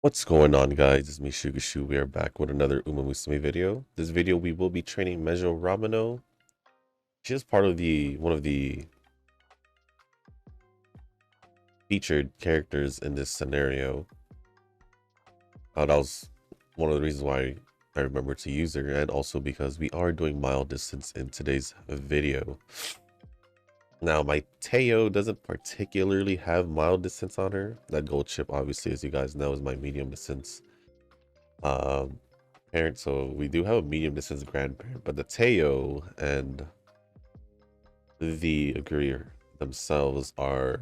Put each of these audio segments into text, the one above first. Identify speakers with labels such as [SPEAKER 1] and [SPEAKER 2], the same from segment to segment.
[SPEAKER 1] What's going on, guys? It's me, Shugashu. We are back with another Musume video. This video we will be training Mejiro Ramonu. She is part of one of the featured characters in this scenario. That was one of the reasons why I remember to use her, and also because we are doing mild distance in today's video. Now, my Teo doesn't particularly have mild distance on her. That gold chip, obviously, as you guys know, is my medium distance parent. So we do have a medium distance grandparent, but the Teo and the Agreeer themselves are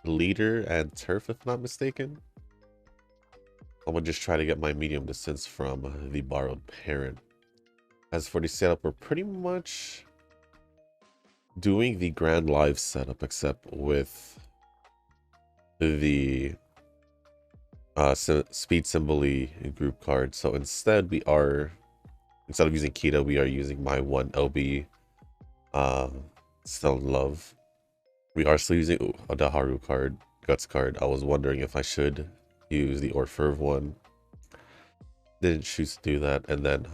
[SPEAKER 1] leader and turf, if not mistaken. I'm gonna just try to get my medium distance from the borrowed parent. As for the setup, we're pretty much doing the grand live setup, except with the speed symbol group card. So instead of using Kita, we are using my one LB still in love. We are still using a Daharu card, guts card. I was wondering if I should use the Orferv one. Didn't choose to do that, and then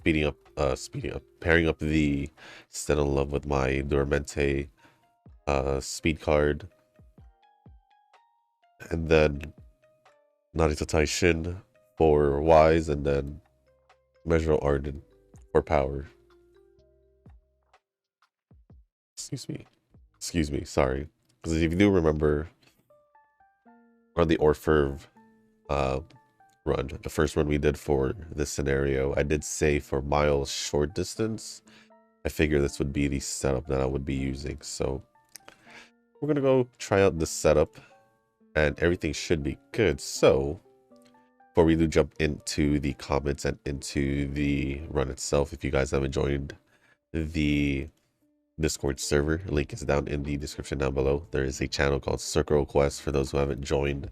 [SPEAKER 1] pairing up the still in love with my Dormente speed card, and then Narita Taishin for wise, and then Mejiro Arden for power. Excuse me, sorry. Because if you do remember on the Orferv run, the first run we did for this scenario, I did say for miles short distance, I figure this would be the setup that I would be using. So we're gonna go try out this setup, and everything should be good. So before we do jump into the comments and into the run itself, if you guys haven't joined the Discord server, link is down in the description down below. There is a channel called Circle Quest for those who haven't joined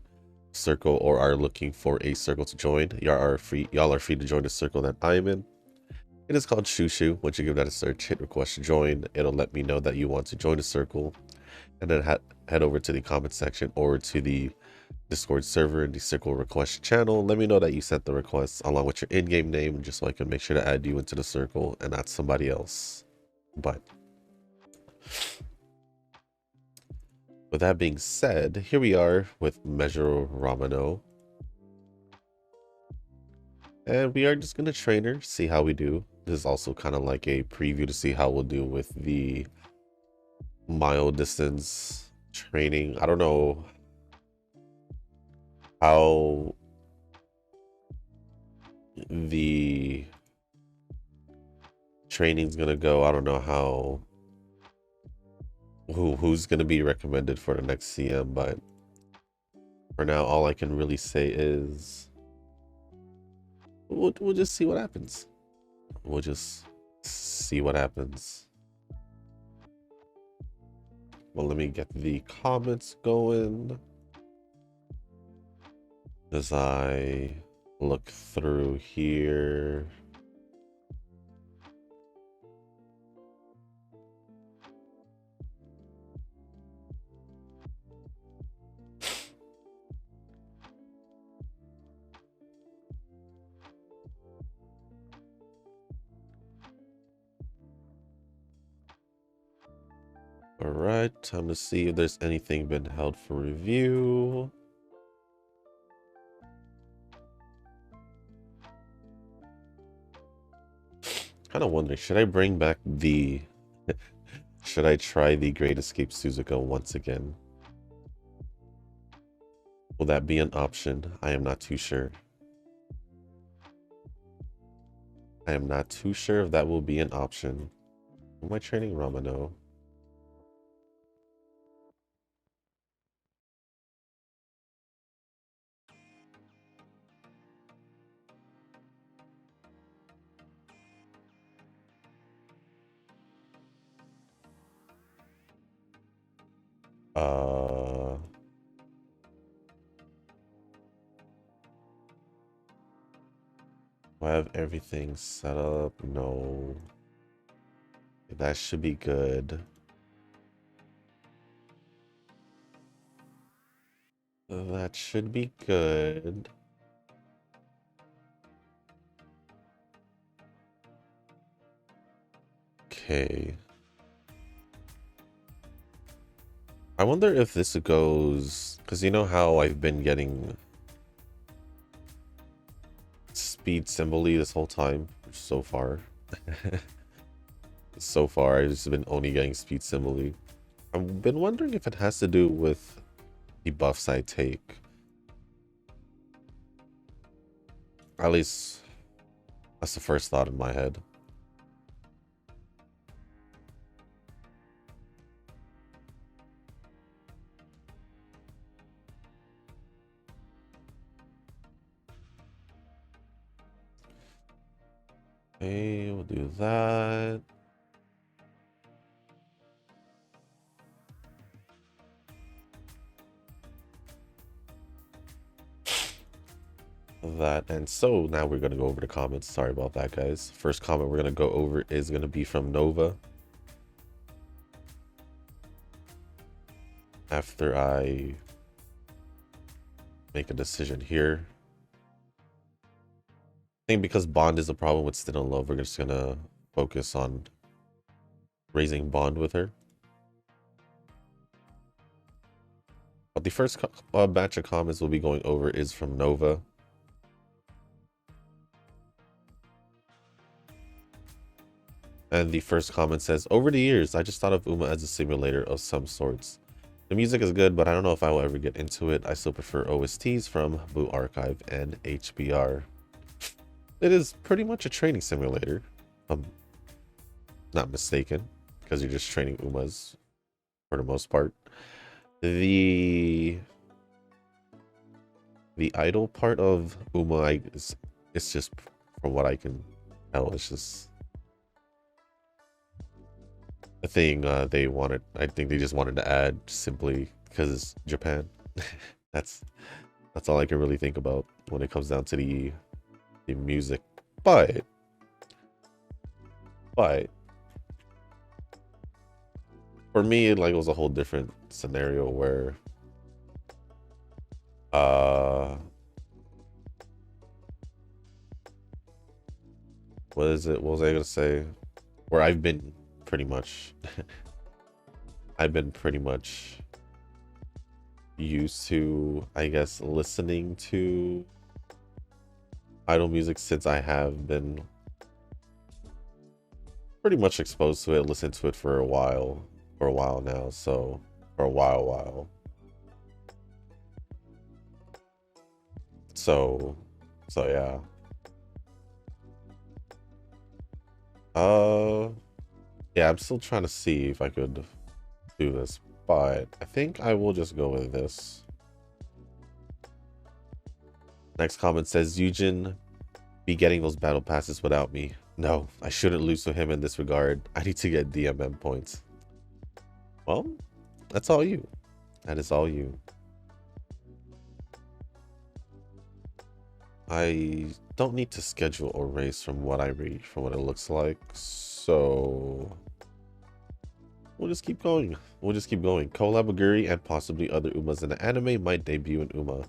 [SPEAKER 1] Circle or are looking for a circle to join. Y'all are free to join the circle that I'm in. It is called Shushu. Once you give that a search, hit request to join. It'll let me know that you want to join the circle, and then head over to the comment section or to the Discord server in the circle request channel. Let me know that you sent the request along with your in-game name, just so I can make sure to add you into the circle and not somebody else. But with that being said, here we are with Mejiro Ramonu. And we are just going to train her, see how we do. This is also kind of like a preview to see how we'll do with the mile distance training. I don't know how the training's going to go. I don't know how who's going to be recommended for the next CM, but for now, all I can really say is we'll just see what happens. We'll just see what happens. Well, let me get the comments going as I look through here. All right, time to see if there's anything been held for review. Kind of wondering, should I bring back the should I try the Great Escape Suzuka once again? Will that be an option? I am not too sure. I am not too sure if that will be an option. Am I training Ramano? Uh, I have everything set up? No. That should be good. That should be good. Okay. I wonder if this goes, because you know how I've been getting speed symbol-y this whole time so far. So far, I've just been only getting speed symbol-y. I've been wondering if it has to do with the buffs I take. At least that's the first thought in my head. Okay, we'll do that. And so now we're going to go over the comments. Sorry about that, guys. First comment we're going to go over is going to be from Nova. After I make a decision here, I think because bond is a problem with Still in Love, we're just going to focus on raising bond with her. But the first batch of comments we'll be going over is from Nova. And the first comment says, over the years, I just thought of Uma as a simulator of some sorts. The music is good, but I don't know if I will ever get into it. I still prefer OSTs from Boo Archive and HBR. It is pretty much a training simulator, if I'm not mistaken, because you're just training Umas for the most part. The idol part of Uma it's just, from what I can tell, it's just a thing they wanted. I think they just wanted to add simply because it's Japan. that's all I can really think about when it comes down to the music. But for me, it was a whole different scenario where what was I gonna say, where I've been pretty much used to, I guess, listening to idol music since I have been pretty much exposed to it, listened to it for a while now. So for a while. So yeah. Yeah, I'm still trying to see if I could do this, but I think I will just go with this. Next comment says, Eugen be getting those battle passes without me. No, I shouldn't lose to him in this regard. I need to get DMM points. Well, that's all you. That is all you. I don't need to schedule a race from what I read, from what it looks like. So we'll just keep going. Collab Aguri and possibly other Umas in the anime might debut in Uma.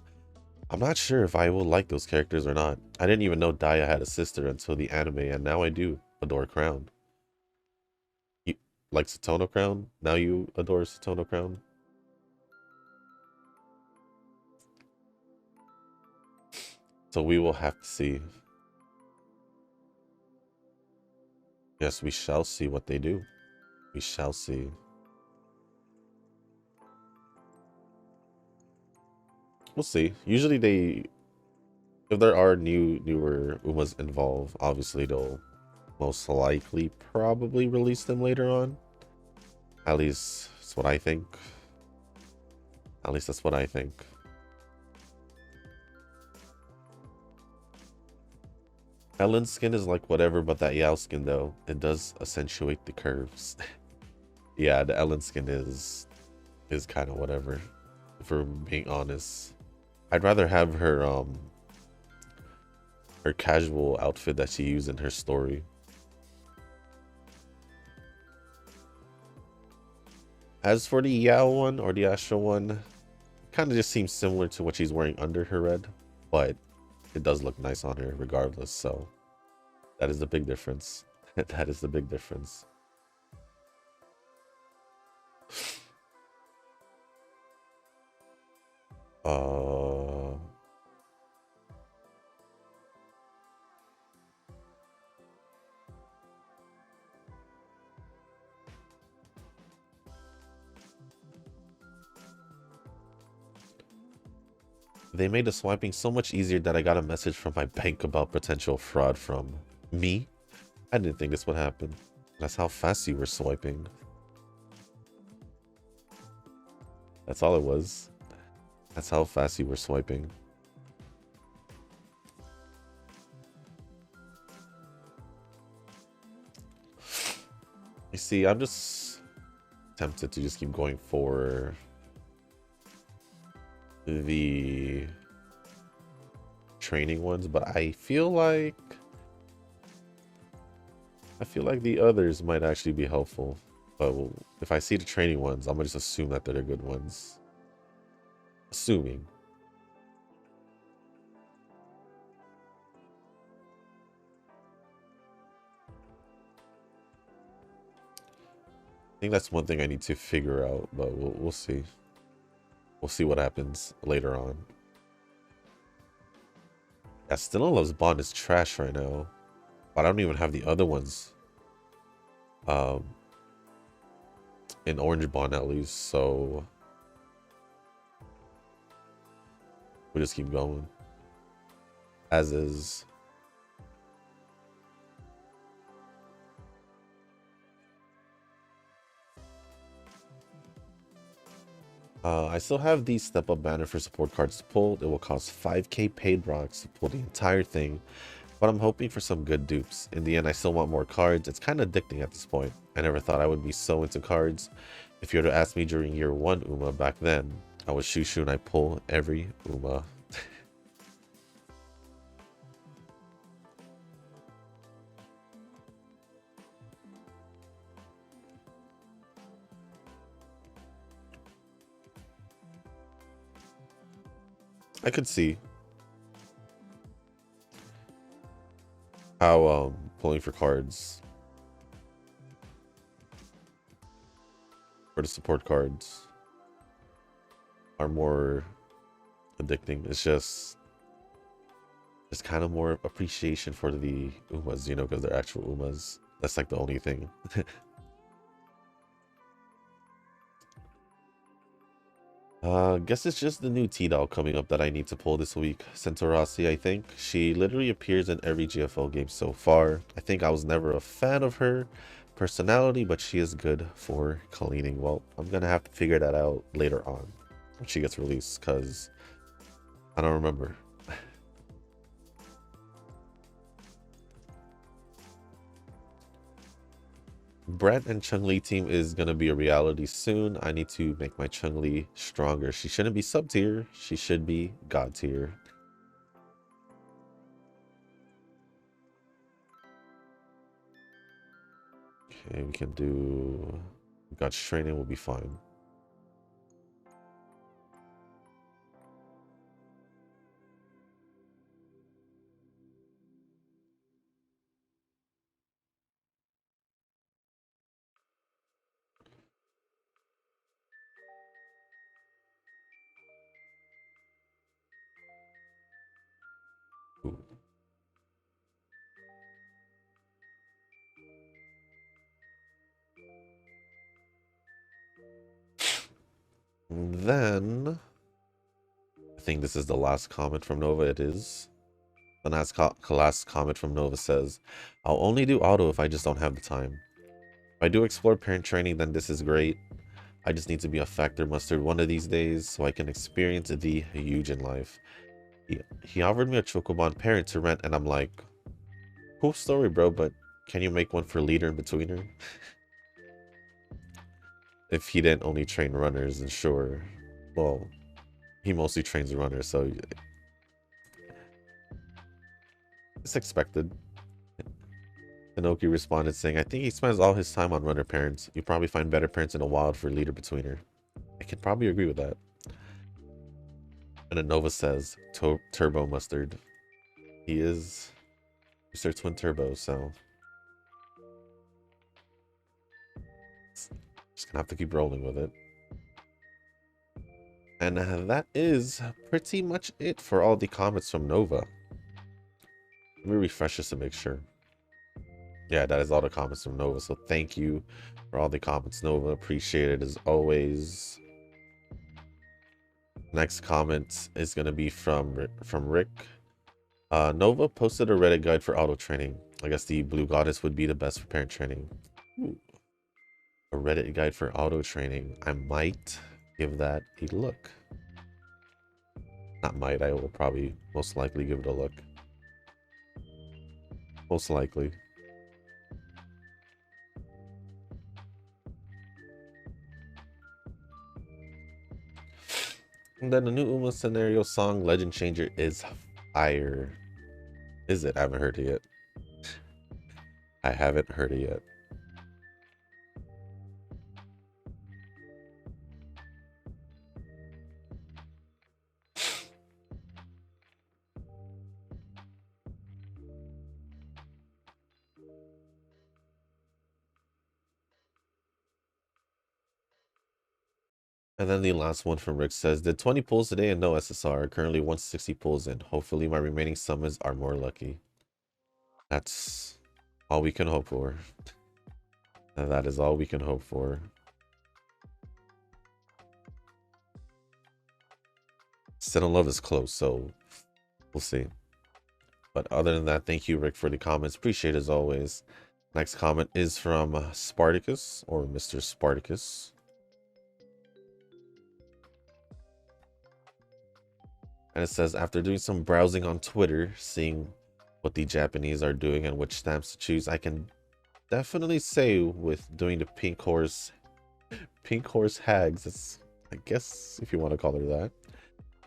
[SPEAKER 1] I'm not sure if I will like those characters or not. I didn't even know Daya had a sister until the anime, and now I do. Adore Crown. You like Satono Crown? Now you adore Satono Crown? So we will have to see. Yes, we shall see what they do. We shall see. We'll see. Usually if there are newer Umas involved, obviously they'll most likely probably release them later on. At least that's what I think. Ellen's skin is like whatever, but that Yao skin though, it does accentuate the curves. Yeah, the Ellen skin is kind of whatever, if we're being honest. I'd rather have her her casual outfit that she used in her story. As for the Yao one or the Astral one, kind of just seems similar to what she's wearing under her red, but it does look nice on her regardless, so that is the big difference. That is the big difference. Uh, they made the swiping so much easier that I got a message from my bank about potential fraud from me. I didn't think this would happen. That's how fast you were swiping. That's all it was. That's how fast you were swiping. You see, I'm just tempted to just keep going for the training ones, but I feel like the others might actually be helpful. But if I see the training ones, I'm gonna just assume that they're the good ones. Assuming. I think that's one thing I need to figure out, but we'll see. We'll see what happens later on. Yeah, Stanilov's bond is trash right now. But I don't even have the other ones. In Orange Bond at least, so we'll just keep going. As is. I still have the step up banner for support cards to pull. It will cost 5k paid rocks to pull the entire thing, but I'm hoping for some good dupes. In the end, I still want more cards. It's kind of addicting at this point. I never thought I would be so into cards. If you were to ask me during year 1 Uma back then, I was Shushu and I pull every Uma. I could see how pulling for cards for the support cards are more addicting. It's just kind of more appreciation for the Umas, you know, because they're actual Umas. That's like the only thing. Guess it's just the new T-Doll coming up that I need to pull this week. Centorasi, I think. She literally appears in every GFL game so far. I think I was never a fan of her personality, but she is good for cleaning. Well, I'm gonna have to figure that out later on when she gets released, because I don't remember. Brett and Chun-Li team is going to be a reality soon. I need to make my Chun-Li stronger. She shouldn't be sub-tier. She should be god-tier. Okay, we can do... God's training will be fine. Ooh. And then... I think this is the last comment from Nova. It is. The last comment from Nova says, I'll only do auto if I just don't have the time. If I do explore parent training, then this is great. I just need to be a factor mustard one of these days so I can experience the huge in life. He offered me a Chocoban parent to rent, and I'm like, cool story, bro, but can you make one for leader in betweener? If he didn't only train runners, then sure. Well, he mostly trains runners, so It's expected. Inoki responded saying, I think he spends all his time on runner parents. You probably find better parents in the wild for leader betweener. I can probably agree with that. And Anova says, Turbo Mustard. He is Mr. Twin Turbo, so just gonna have to keep rolling with it. And that is pretty much it for all the comments from Nova. Let me refresh this to make sure. Yeah, that is all the comments from Nova. So thank you for all the comments, Nova. Appreciate it as always. Next comment is going to be from Rick. Nova posted a Reddit guide for auto training. I guess the Blue Goddess would be the best for parent training. Ooh. A Reddit guide for auto training. I might give that a look. Not might, I will probably most likely give it a look. Most likely. And then the new Uma scenario song, Legend Changer, is fire. Is it? I haven't heard it yet. I haven't heard it yet. And then the last one from Rick says, did 20 pulls today and no SSR. Currently 160 pulls in. Hopefully my remaining summons are more lucky. That's all we can hope for. And that is all we can hope for. Set on Love is close, so we'll see. But other than that, thank you, Rick, for the comments. Appreciate it as always. Next comment is from Spartacus, or Mr. Spartacus. And it says, after doing some browsing on Twitter, seeing what the Japanese are doing and which stamps to choose, I can definitely say with doing the pink horse hags, it's, I guess if you want to call her that,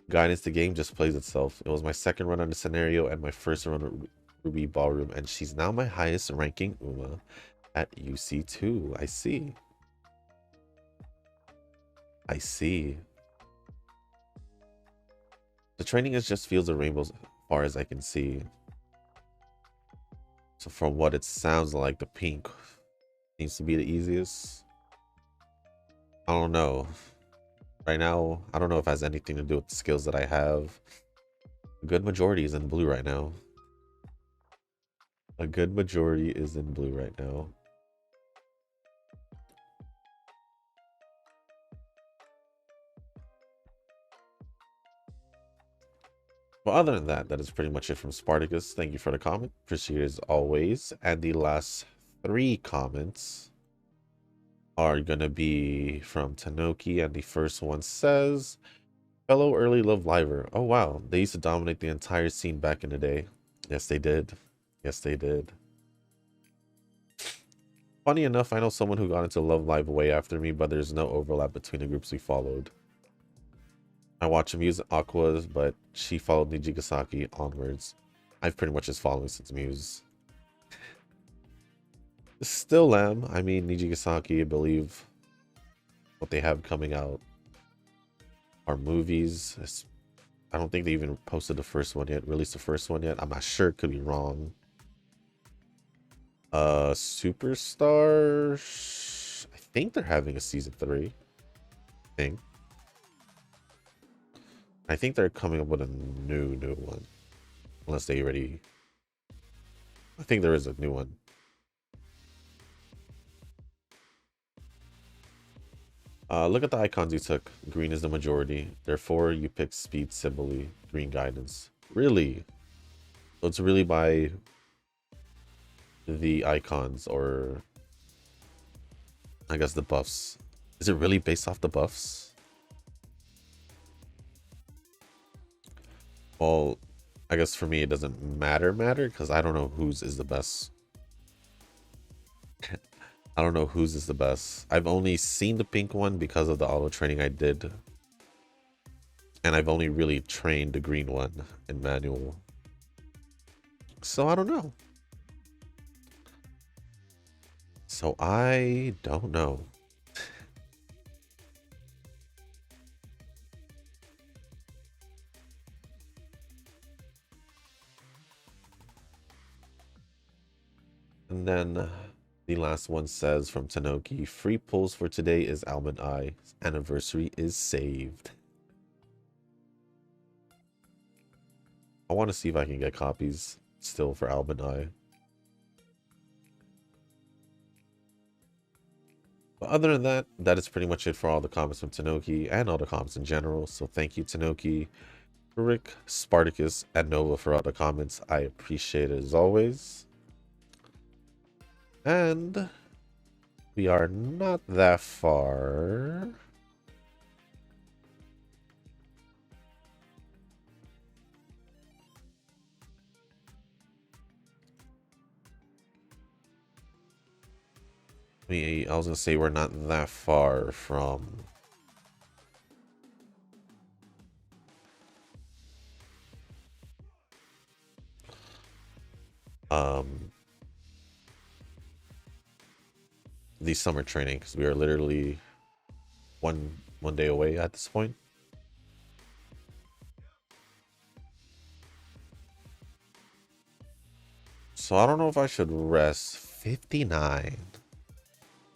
[SPEAKER 1] guidance, the game just plays itself. It was my second run on the scenario and my first run on Ruby Ballroom, and she's now my highest ranking Uma at UC2. I see. I see. The training is just Fields of Rainbows as far as I can see. So from what it sounds like, the pink seems to be the easiest. I don't know. Right now, I don't know if it has anything to do with the skills that I have. A good majority is in blue right now. A good majority is in blue right now. Well, other than that, that is pretty much it from Spartacus. Thank you for the comment. Appreciate it as always. And the last 3 comments are going to be from Tanoki. And the first one says, fellow early Love Liver. Oh, wow. They used to dominate the entire scene back in the day. Yes, they did. Yes, they did. Funny enough, I know someone who got into Love Live way after me, but there's no overlap between the groups we followed. I watch Muse Aquas, but she followed Nijigasaki onwards. I've pretty much just followed since Muse. Still am. I mean, Nijigasaki, I believe what they have coming out are movies. I don't think they even posted the first one yet, released the first one yet. I'm not sure, could be wrong. Superstar, I think they're having a season 3. I think they're coming up with a new one. Unless they already... I think there is a new one. Look at the icons you took. Green is the majority. Therefore, you pick speed, Sibylle, green guidance. Really? So it's really by the icons, or I guess the buffs. Is it really based off the buffs? Well, I guess for me it doesn't matter because I don't know whose is the best. I don't know whose is the best. I've only seen the pink one because of the auto training I did. And I've only really trained the green one in manual. So I don't know. So I don't know. And then the last one says from Tanoki, free pulls for today is Almond Eye. Anniversary is saved. I want to see if I can get copies still for Almond Eye. But other than that, that is pretty much it for all the comments from Tanoki and all the comments in general. So thank you, Tanoki, Rick, Spartacus, and Nova for all the comments. I appreciate it as always. And we are not that far. I was gonna say we're not that far from um the summer training because we are literally one day away at this point. So I don't know if I should rest 59.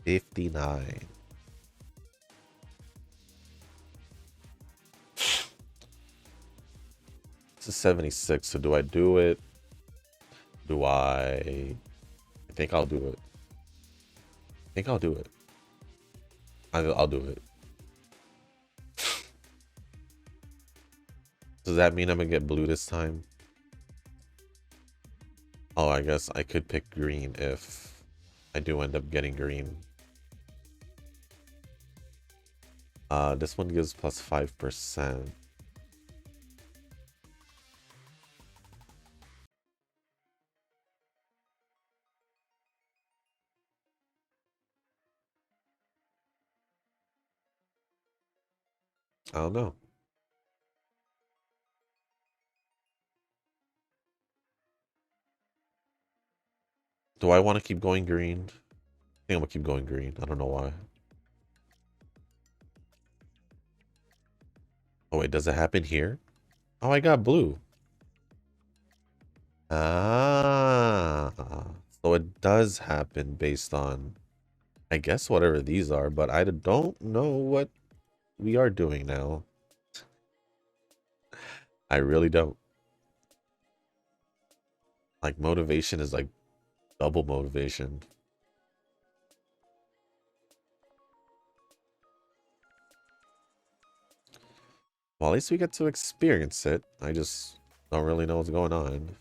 [SPEAKER 1] 59. It's a 76. So do I do it? Do I think I'll do it. I think I'll do it. I'll do it. Does that mean I'm gonna get blue this time? Oh, I guess I could pick green if I do end up getting green. This one gives plus 5%. I don't know. Do I want to keep going green? I think I'm gonna keep going green. I don't know why. Oh wait, does it happen here? Oh, I got blue. Ah, so it does happen based on, I guess, whatever these are, but I don't know what we are doing now. I really don't. Like, motivation is like double motivation. Well, at least we get to experience it. I just don't really know what's going on.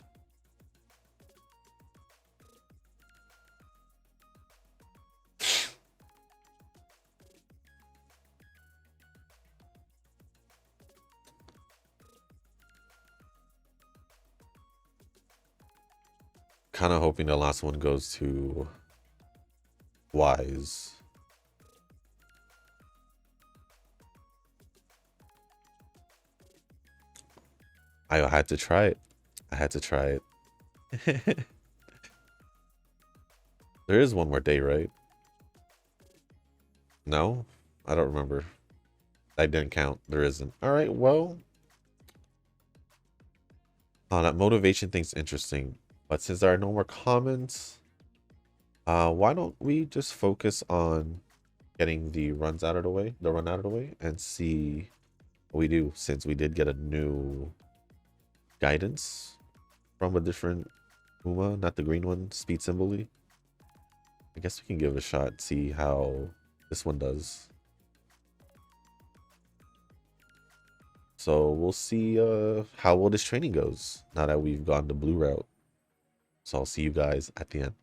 [SPEAKER 1] Kind of hoping the last one goes to Wise. I had to try it. I had to try it. There is one more day, right? No? I don't remember. I didn't count. There isn't. All right, well. Oh, that motivation thing's interesting. But since there are no more comments, why don't we just focus on getting the runs out of the way, and see what we do, since we did get a new guidance from a different Uma, not the green one, speed symbol. I guess we can give it a shot, see how this one does. So we'll see how well this training goes now that we've gone the blue route. So I'll see you guys at the end.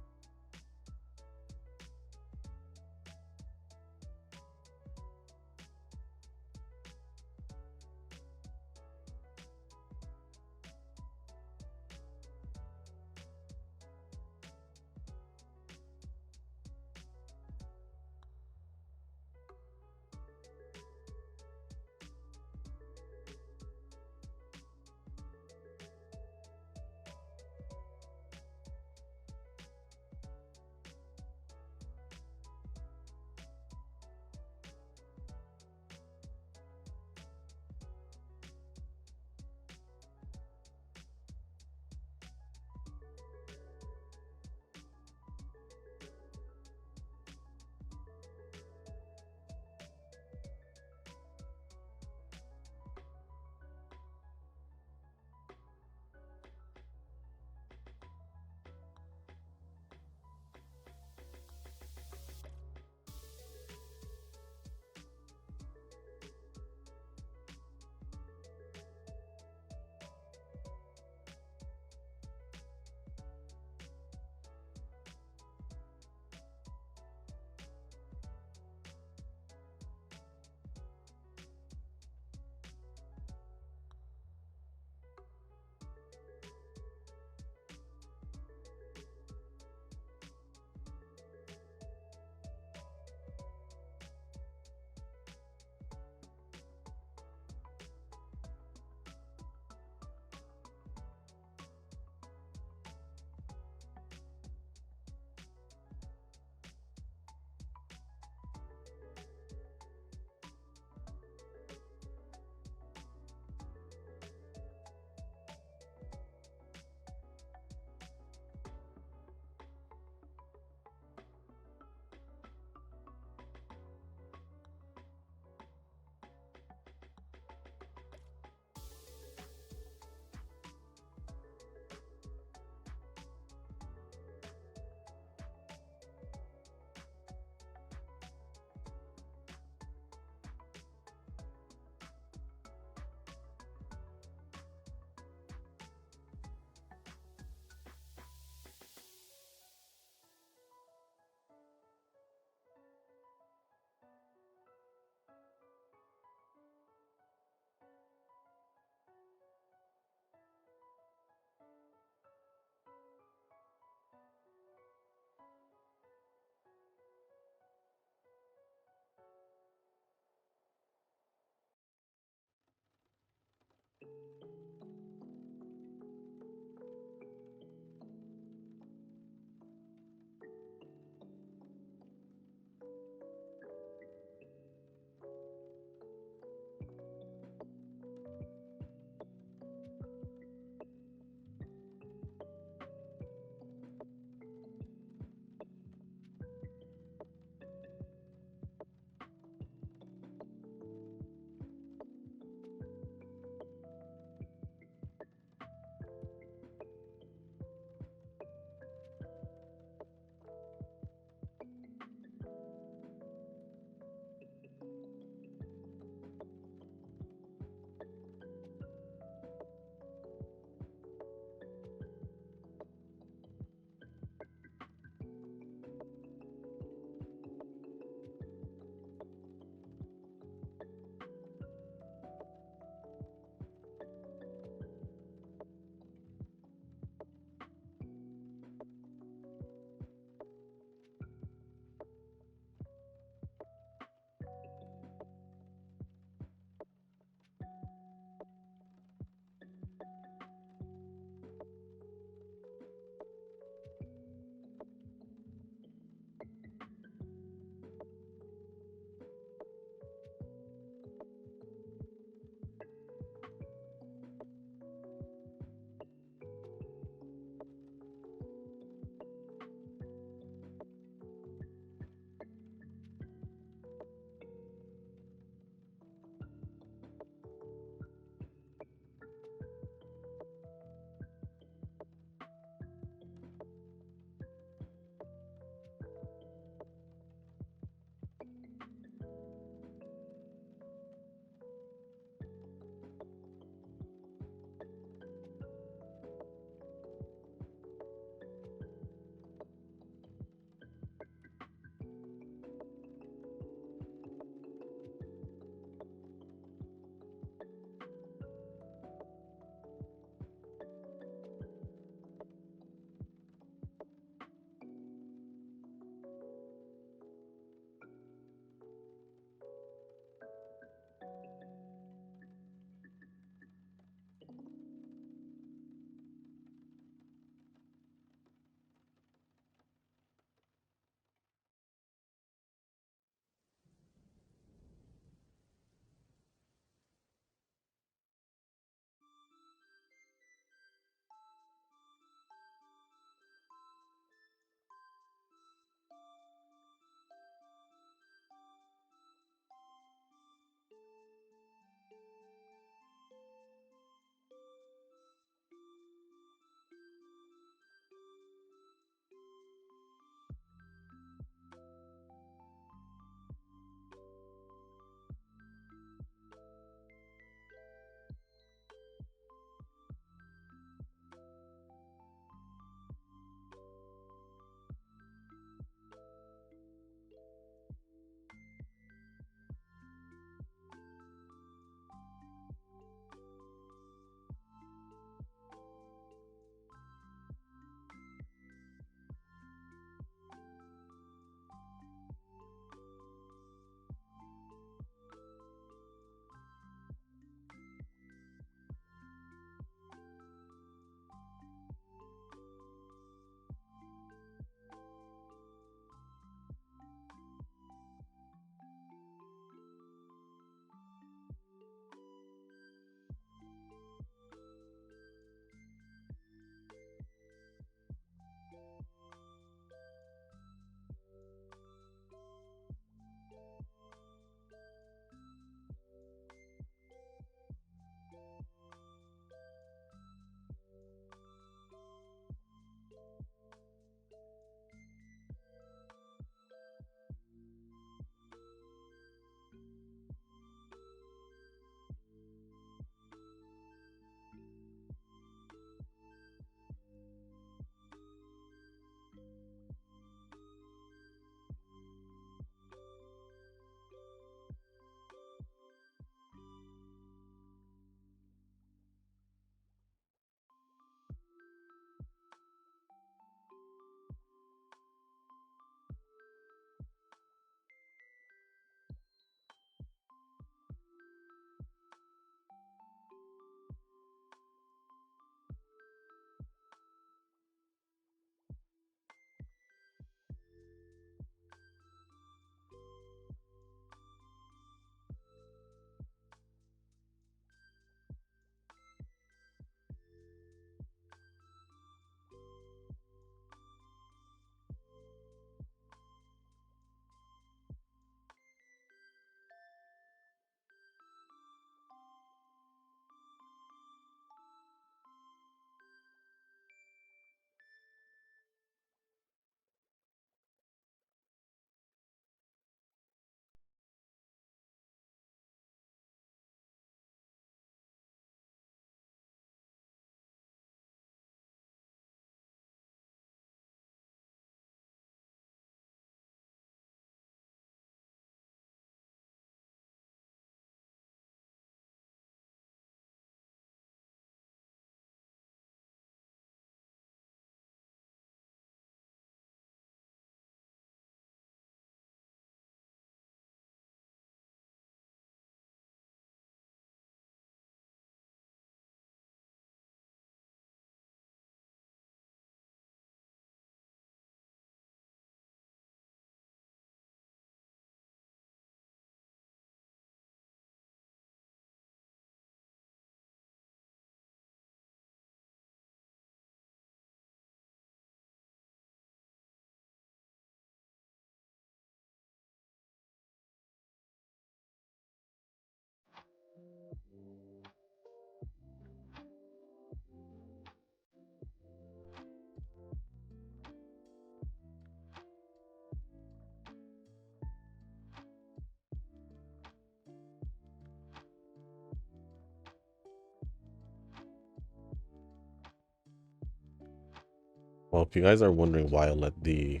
[SPEAKER 1] Well, if you guys are wondering why I let the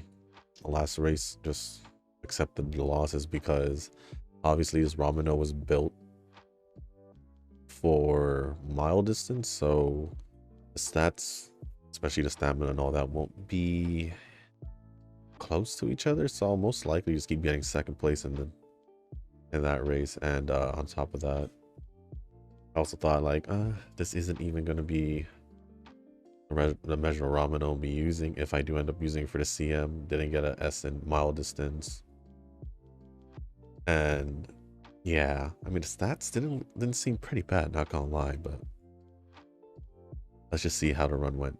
[SPEAKER 1] last race just accepted the loss, is because obviously this Rameno was built for mile distance, so the stats, especially the stamina and all that, won't be close to each other. So I'll most likely just keep getting second place in that race. And on top of that, I also thought like, this isn't even going to be the Mejiro Ramonu I'll be using if I do end up using it for the CM. Didn't get a S in mile distance. And yeah, I mean the stats didn't seem pretty bad, not gonna lie, but let's just see how the run went.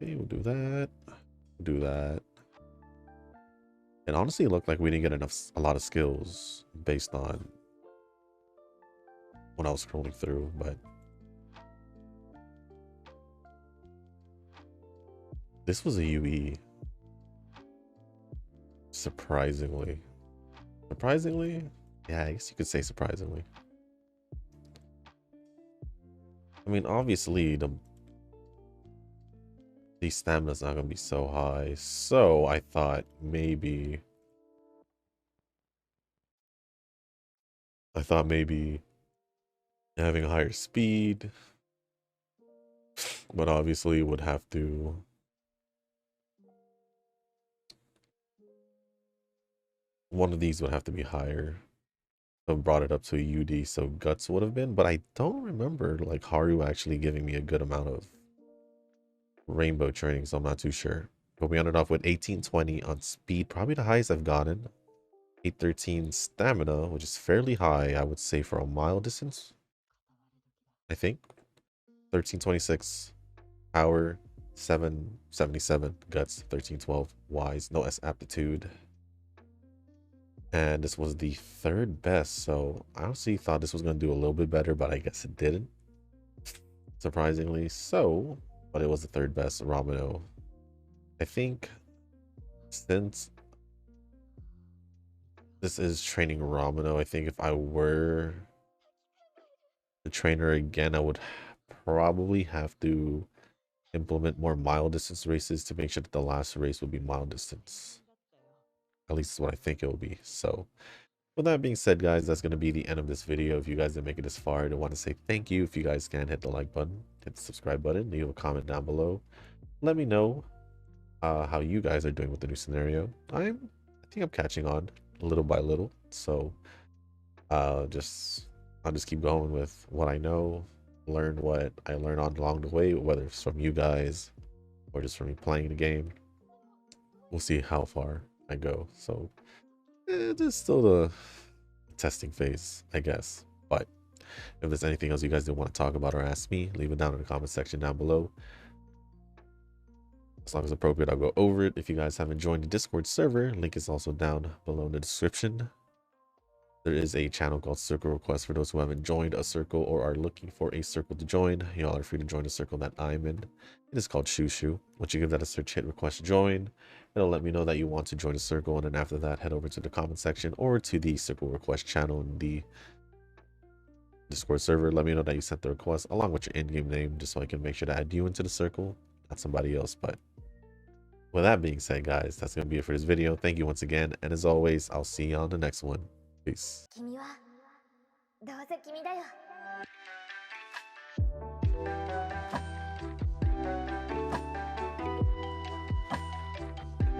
[SPEAKER 1] Okay, we'll do that. Do that. It honestly looked like we didn't get a lot of skills based on when I was scrolling through, but this was a UE. Surprisingly. Surprisingly? Yeah, I guess you could say surprisingly. I mean, obviously the stamina's not gonna be so high, so I thought maybe having a higher speed, but obviously would have to one of these would have to be higher. So brought it up to a UD, so guts would have been, but I don't remember like Haru actually giving me a good amount of rainbow training, so I'm not too sure. But we ended off with 1820 on speed, probably the highest I've gotten. 813 stamina, which is fairly high, I would say, for a mile distance. I think 1326 power, 777 guts, 1312 wise, no S aptitude. And this was the third best, so I honestly thought this was going to do a little bit better, but I guess it didn't, surprisingly. So, but it was the third best Rameno. I think since this is training Rameno, I think if I were the trainer again, I would probably have to implement more mile distance races to make sure that the last race will be mile distance. At least is what I think it will be. So with that being said, guys, that's going to be the end of this video. If you guys didn't make it this far, I want to say thank you. If you guys can, hit the like button, hit the subscribe button, leave a comment down below. Let me know how you guys are doing with the new scenario. I think I'm catching on little by little. So I'll just keep going with what I know, learn what I learn on along the way, whether it's from you guys or just from me playing the game. We'll see how far I go. So this is still the testing phase, I guess. But if there's anything else you guys do want to talk about or ask me, leave it down in the comment section down below. As long as appropriate, I'll go over it. If you guys haven't joined the Discord server, link is also down below in the description. There is a channel called Circle Request for those who haven't joined a circle or are looking for a circle to join. Y'all are free to join the circle that I'm in. It is called Shushu. Once you give that a search, hit request join. It'll let me know that you want to join a circle, and then after that, head over to the comment section or to the Circle Request channel in the Discord server. Let me know that you sent the request along with your in-game name, just so I can make sure to add you into the circle, not somebody else. But with that being said, guys, that's going to be it for this video. Thank you once again, and as always, I'll see you on the next one. Peace.